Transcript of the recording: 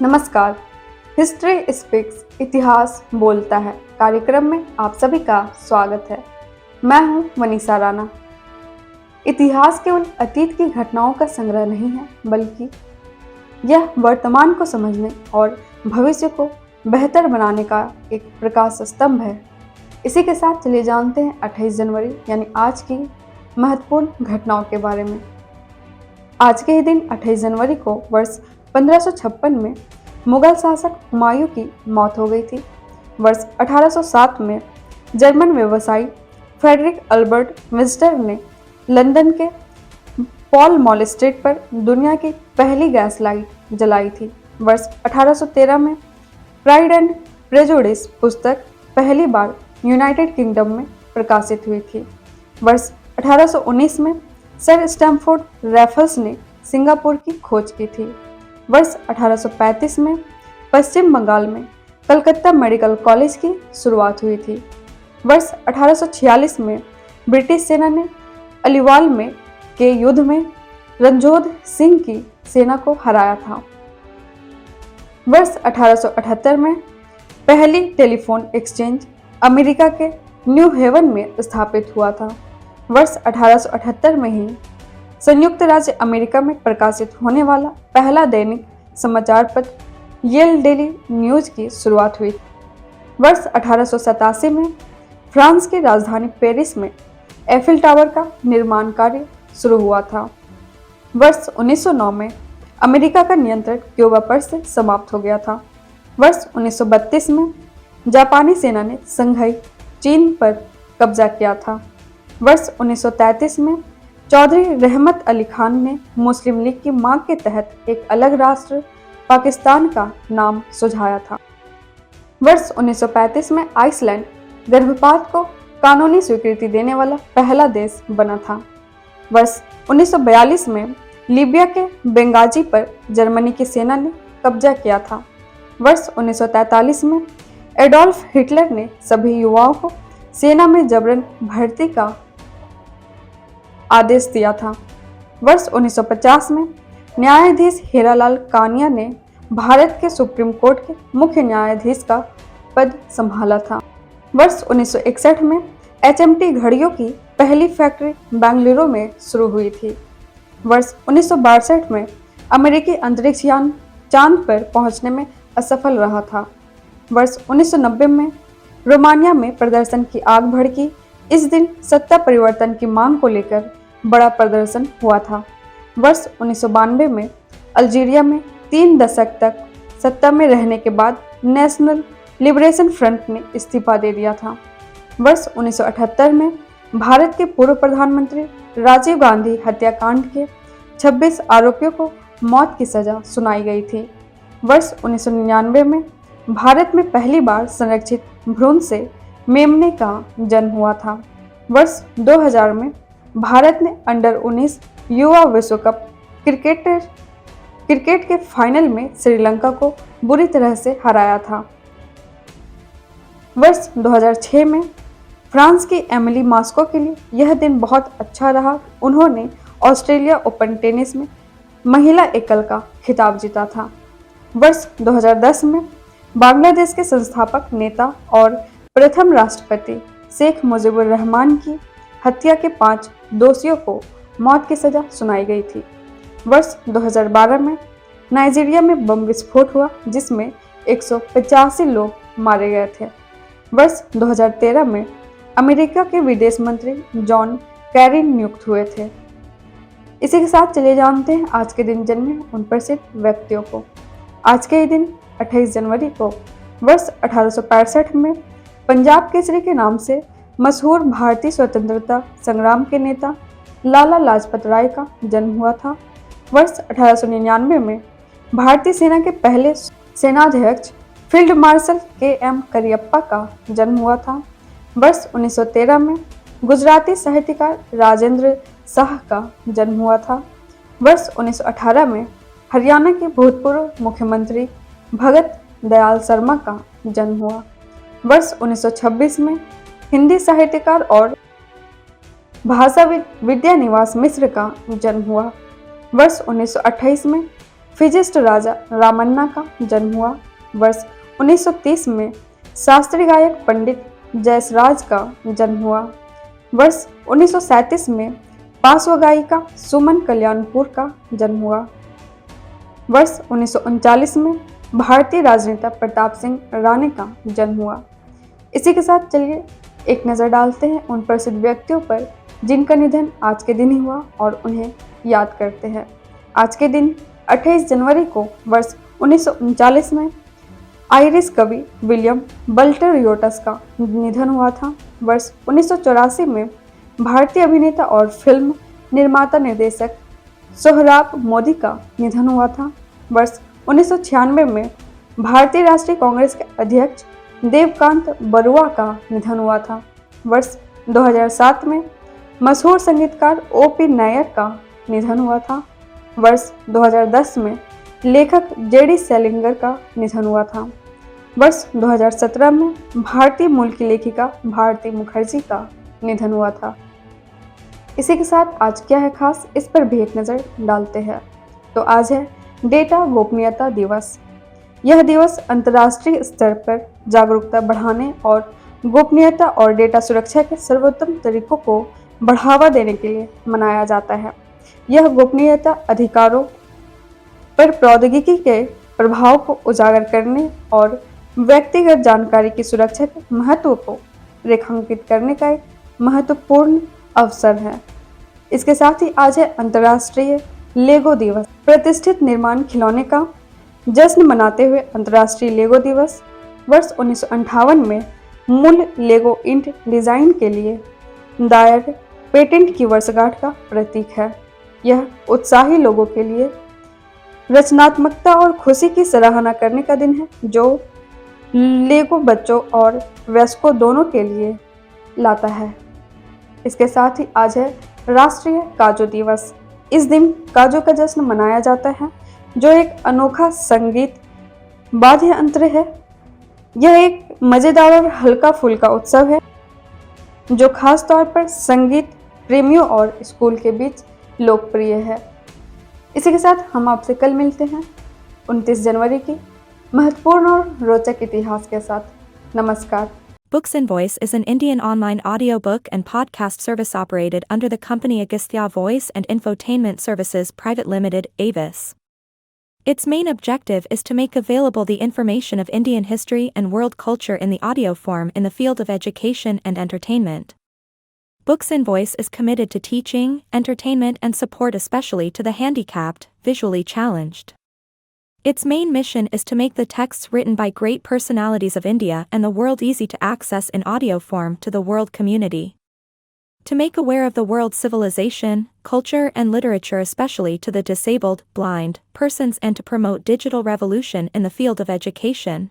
नमस्कार। History speaks इतिहास बोलता है कार्यक्रम में आप सभी का स्वागत है। मैं हूं मनीषा राणा। इतिहास केवल अतीत की घटनाओं का संग्रह नहीं है, बल्कि यह वर्तमान को समझने और भविष्य को बेहतर बनाने का एक प्रकाश स्तंभ है। इसी के साथ चलिए जानते हैं 28 जनवरी यानी आज की महत्वपूर्ण घटनाओं के बारे में। आज के ही दिन 28 जनवरी को वर्ष 1556 में मुगल शासक हुमायूं की मौत हो गई थी। वर्ष 1807 में जर्मन व्यवसायी फ्रेडरिक अल्बर्ट विंस्टर ने लंदन के पॉल मॉल स्ट्रीट पर दुनिया की पहली गैस लाइट जलाई थी। वर्ष 1813 में प्राइड एंड प्रेजुडिस पुस्तक पहली बार यूनाइटेड किंगडम में प्रकाशित हुई थी। वर्ष 1819 में सर स्टैमफोर्ड रैफल्स ने सिंगापुर की खोज की थी। वर्ष 1835 में पश्चिम बंगाल में कलकत्ता मेडिकल कॉलेज की शुरुआत हुई थी। वर्ष 1846 में ब्रिटिश सेना ने अलीवाल में के युद्ध में रणजोध सिंह की सेना को हराया था। वर्ष 1878 में पहली टेलीफोन एक्सचेंज अमेरिका के न्यू हेवन में स्थापित हुआ था। वर्ष 1878 में ही संयुक्त राज्य अमेरिका में प्रकाशित होने वाला पहला दैनिक समाचार पत्र येल डेली न्यूज की शुरुआत हुई। वर्ष 1887 में फ्रांस की राजधानी पेरिस में एफिल टावर का निर्माण कार्य शुरू हुआ था। वर्ष 1909 में अमेरिका का नियंत्रण क्यूबा पर से समाप्त हो गया था। वर्ष 1932 में जापानी सेना ने संघाई चीन पर कब्जा किया था। वर्ष 1933 में चौधरी रहमत अली खान ने मुस्लिम लीग की मांग के तहत एक अलग राष्ट्र पाकिस्तान का नाम सुझाया था। वर्ष 1935 में आइसलैंड गर्भपात को कानूनी स्वीकृति देने वाला पहला देश बना था। वर्ष 1942 में लीबिया के बेंगाजी पर जर्मनी की सेना ने कब्जा किया था। वर्ष 1943 में एडोल्फ हिटलर ने सभी युवाओं को सेना में जबरन भर्ती का आदेश दिया था। वर्ष 1950 में न्यायाधीश हीरालाल कानिया ने भारत के सुप्रीम कोर्ट के मुख्य न्यायाधीश का पद संभाला था। वर्ष 1961 में एचएमटी घड़ियों की पहली फैक्ट्री बेंगलुरु में शुरू हुई थी। वर्ष 1962 में अमेरिकी अंतरिक्ष यान चांद पर पहुंचने में असफल रहा था। वर्ष 1990 में रोमानिया में प्रदर्शन की आग भड़की। इस दिन सत्ता परिवर्तन की मांग को लेकर बड़ा प्रदर्शन हुआ था। वर्ष 1992 में अल्जीरिया में 3 दशक तक सत्ता में रहने के बाद नेशनल लिबरेशन फ्रंट ने इस्तीफा दे दिया था। वर्ष 1978 में भारत के पूर्व प्रधानमंत्री राजीव गांधी हत्याकांड के 26 आरोपियों को मौत की सजा सुनाई गई थी। वर्ष 1999 में भारत में पहली बार संरक्षित भ्रूण से मेमने का जन्म हुआ था। वर्ष 2000 में भारत ने अंडर 19 युवा विश्व कप क्रिकेट के फाइनल में श्रीलंका को बुरी तरह से हराया था। वर्ष 2006 में फ्रांस की एमिली मास्को के लिए यह दिन बहुत अच्छा रहा। उन्होंने ऑस्ट्रेलिया ओपन टेनिस में महिला एकल का खिताब जीता था। वर्ष 2010 में बांग्लादेश के संस्थापक नेता और प्रथम राष्ट्रपति शेख मुजीबुर रहमान की हत्या के 5 दोषियों को मौत की सजा सुनाई गई थी। वर्ष 2012 में नाइजीरिया में बम विस्फोट हुआ, जिसमें 185 लोग मारे गए थे। वर्ष 2013 में अमेरिका के विदेश मंत्री जॉन कैरी नियुक्त हुए थे। इसी के साथ चलिए जानते हैं आज के दिन जन्मे उन प्रसिद्ध व्यक्तियों को। आज के ही दिन 28 जनवरी को वर्ष 1865 में पंजाब केसरी के नाम से मशहूर भारतीय स्वतंत्रता संग्राम के नेता लाला लाजपत राय का जन्म हुआ था। वर्ष 1899 में भारतीय सेना के पहले सेनाध्यक्ष फील्ड मार्शल के.एम. करियप्पा का जन्म हुआ था। वर्ष 1913 में गुजराती साहित्यकार राजेंद्र शाह का जन्म हुआ था। वर्ष 1918 में हरियाणा के भूतपूर्व मुख्यमंत्री भगत दयाल शर्मा का जन्म हुआ। वर्ष 1926 में हिंदी साहित्यकार और भाषा विद्यानिवास मिश्र का जन्म हुआ। वर्ष 1928 में फिजिस्ट राजा रामन्ना का जन्म हुआ। वर्ष 1930 में शास्त्रीय गायक पंडित जयसराज का जन्म हुआ। वर्ष 1937 में पार्श्व गायिका सुमन कल्याणपुर का जन्म हुआ। वर्ष 1939 में भारतीय राजनेता प्रताप सिंह राणे का जन्म हुआ। इसी के साथ चलिए एक नज़र डालते हैं उन प्रसिद्ध व्यक्तियों पर जिनका निधन आज के दिन ही हुआ और उन्हें याद करते हैं। आज के दिन 28 जनवरी को वर्ष 1939 में आयरिश कवि विलियम बल्टर योटस का निधन हुआ था। वर्ष 1984 में भारतीय अभिनेता और फिल्म निर्माता निर्देशक सोहराब मोदी का निधन हुआ था। वर्ष 1996 में भारतीय राष्ट्रीय कांग्रेस के अध्यक्ष देवकांत बरुआ का निधन हुआ था। वर्ष 2007 में मशहूर संगीतकार O.P. नैयर का निधन हुआ था। वर्ष 2010 में लेखक J.D. सेलिंगर का निधन हुआ था। वर्ष 2017 में भारतीय मूल की लेखिका भारती मुखर्जी का निधन हुआ था। इसी के साथ आज क्या है खास, इस पर भी एक नज़र डालते हैं। तो आज है डेटा गोपनीयता दिवस। यह दिवस अंतर्राष्ट्रीय स्तर पर जागरूकता बढ़ाने और गोपनीयता और डेटा सुरक्षा के सर्वोत्तम तरीकों को बढ़ावा देने के लिए मनाया जाता है। यह गोपनीयता अधिकारों पर प्रौद्योगिकी के प्रभाव को उजागर करने और व्यक्तिगत जानकारी की सुरक्षा के महत्व को रेखांकित करने का एक महत्वपूर्ण अवसर है। इसके साथ ही आज है अंतर्राष्ट्रीय लेगो दिवस। प्रतिष्ठित निर्माण खिलौने का जश्न मनाते हुए अंतर्राष्ट्रीय लेगो दिवस वर्ष 1958 में मूल लेगो इंट डिजाइन के लिए दायर पेटेंट की वर्षगांठ का प्रतीक है। यह उत्साही लोगों के लिए रचनात्मकता और खुशी की सराहना करने का दिन है, जो लेगो बच्चों और वयस्कों दोनों के लिए लाता है। इसके साथ ही आज है राष्ट्रीय काजू दिवस। इस दिन काजू का जश्न मनाया जाता है, जो एक अनोखा संगीत वाद्य यंत्र है। यह एक मज़ेदार और हल्का फुल्का उत्सव है, जो खास तौर पर संगीत प्रेमियों और स्कूल के बीच लोकप्रिय है। इसी के साथ हम आपसे कल मिलते हैं 29 जनवरी की महत्वपूर्ण और रोचक इतिहास के साथ। नमस्कार। Books and Voice is an Indian online audiobook and podcast service operated under the company Agastya Voice and Infotainment Services Private Limited, Avis. Its main objective is to make available the information of Indian history and world culture in the audio form in the field of education and entertainment. Books and Voice is committed to teaching, entertainment and support especially to the handicapped, visually challenged. Its main mission is to make the texts written by great personalities of India and the world easy to access in audio form to the world community. To make aware of the world's civilization, culture and literature especially to the disabled, blind, persons and to promote digital revolution in the field of education.